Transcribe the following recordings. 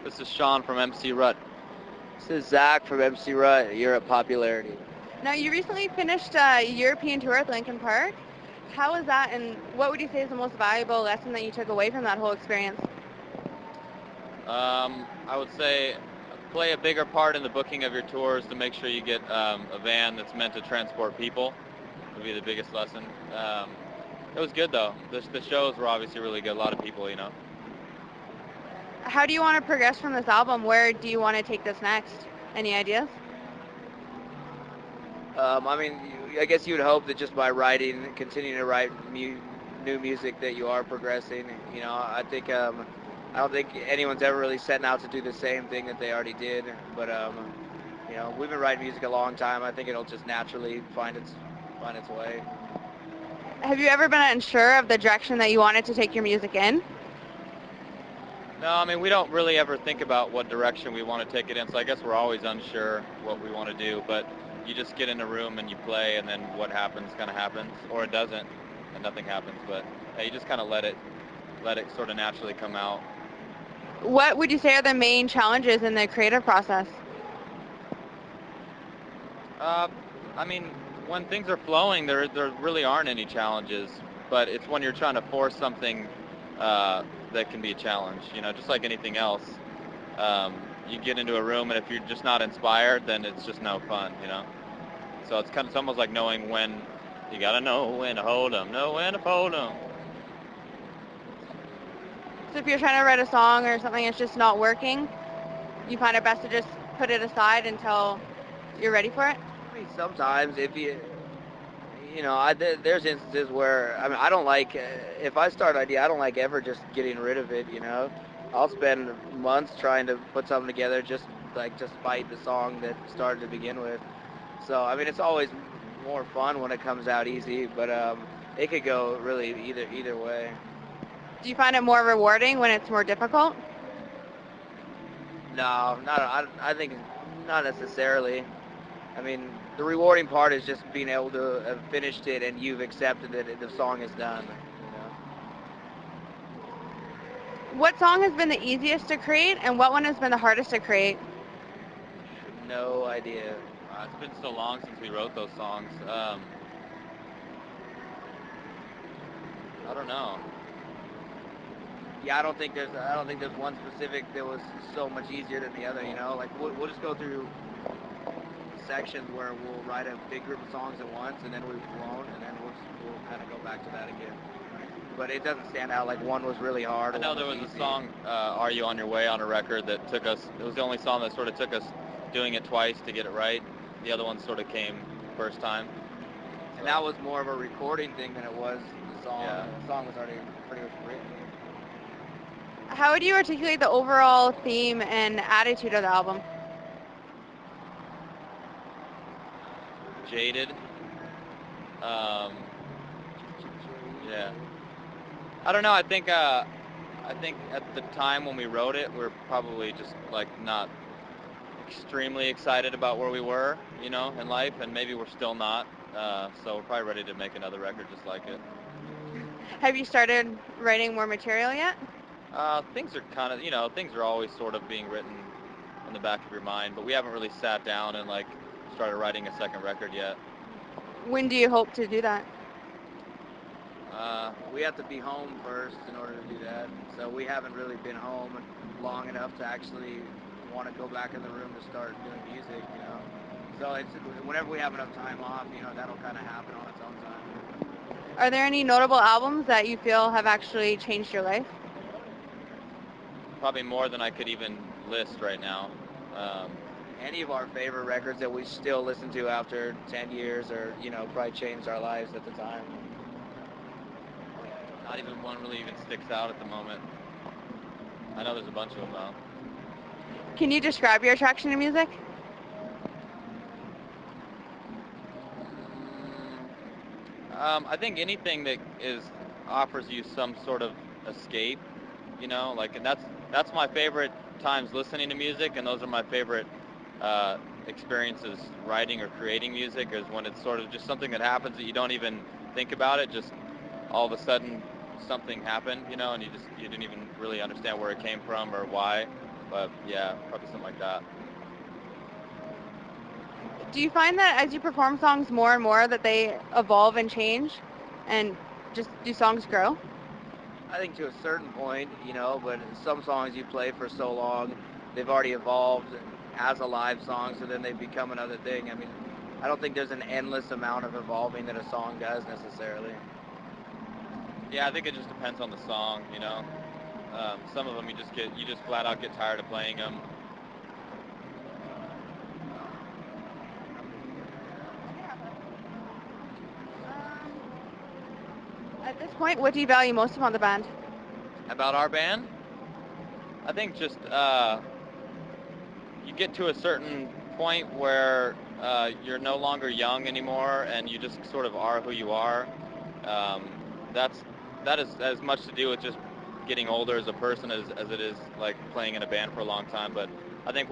This is Sean from MC Rut. This is Zach from MC Rut, Europe Popularity. Now, you recently finished a European tour with Linkin Park. How was that, and what would you say is the most valuable lesson that you took away from that whole experience? I would say play a bigger part in the booking of your tours to make sure you get a van that's meant to transport people. Would be the biggest lesson. It was good though. The shows were obviously really good. A lot of people, you know. How do you want to progress from this album? Where do you want to take this next? Any ideas? I guess you would hope that just by writing, continuing to write new music, that you are progressing. I don't think anyone's ever really setting out to do the same thing that they already did. But we've been writing music a long time. I think it'll just naturally find its way. Have you ever been unsure of the direction that you wanted to take your music in? No, I mean we don't really ever think about what direction we want to take it in. So I guess we're always unsure what we want to do. But you just get in a room and you play, and then what happens kind of happens, or it doesn't, and nothing happens. But yeah, you just kind of let it sort of naturally come out. What would you say are the main challenges in the creative process? I mean, when things are flowing, there really aren't any challenges. But it's when you're trying to force something that can be a challenge. You know, just like anything else. You get into a room, and if you're just not inspired, then it's just no fun. You know. So it's almost like knowing when. You gotta know when to hold 'em, know when to fold 'em. So if you're trying to write a song or something that's just not working, you find it best to just put it aside until you're ready for it? I mean, sometimes if there's instances where I don't like if I start an idea, I don't like ever just getting rid of it. I'll spend months trying to put something together just fight the song that started to begin with. So I mean, it's always more fun when it comes out easy, but it could go really either way. Do you find it more rewarding when it's more difficult? No, not. I think not necessarily. I mean, the rewarding part is just being able to have finished it and you've accepted that the song is done. What song has been the easiest to create, and what one has been the hardest to create? No idea. It's been so long since we wrote those songs. I don't know. Yeah, I don't think there's one specific that was so much easier than the other. Like we'll just go through sections where we'll write a big group of songs at once, and then we won't, and then we'll kind of go back to that again. But it doesn't stand out like one was really hard. I know there was a song, "Are You on Your Way," on a record that took us. It was the only song that sort of took us doing it twice to get it right. The other one sort of came first time. And that was more of a recording thing than it was the song. Yeah. The song was already pretty much written. How would you articulate the overall theme and attitude of the album? Jaded. Yeah. I don't know. I think at the time when we wrote it, we were probably just like not extremely excited about where we were, in life, and maybe we're still not. So we're probably ready to make another record just like it. Have you started writing more material yet? Things are kind of, things are always sort of being written in the back of your mind, but we haven't really sat down and started writing a second record yet. When do you hope to do that? We have to be home first in order to do that. So we haven't really been home long enough to actually want to go back in the room to start doing music, So it's whenever we have enough time off, that'll kind of happen on its own time. Are there any notable albums that you feel have actually changed your life? Probably more than I could even list right now. Any of our favorite records that we still listen to after 10 years or, probably changed our lives at the time. Not even one really even sticks out at the moment. I know there's a bunch of them though. Can you describe your attraction to music? I think anything that offers you some sort of escape, and that's my favorite times listening to music, and those are my favorite experiences writing or creating music, is when it's sort of just something that happens that you don't even think about it, just all of a sudden something happened, and you didn't even really understand where it came from or why. But yeah, probably something like that. Do you find that as you perform songs more and more that they evolve and change, and just do songs grow? I think to a certain point, you know, but some songs you play for so long, they've already evolved as a live song, so then they become another thing. I mean, I don't think there's an endless amount of evolving that a song does necessarily. Yeah, I think it just depends on the song, you know. Some of them you just flat out get tired of playing them. At this point, what do you value most about the band? About our band, I think just you get to a certain point where you're no longer young anymore, and you just sort of are who you are. Um, that is as much to do with just getting older as a person as it is like playing in a band for a long time. But I think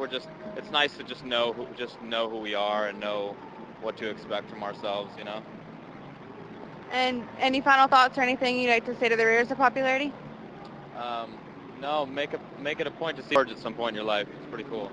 it's nice to just know who we are and know what to expect from ourselves, you know. And any final thoughts or anything you'd like to say to the Rears of popularity? No, make it a point to see George at some point in your life. It's pretty cool.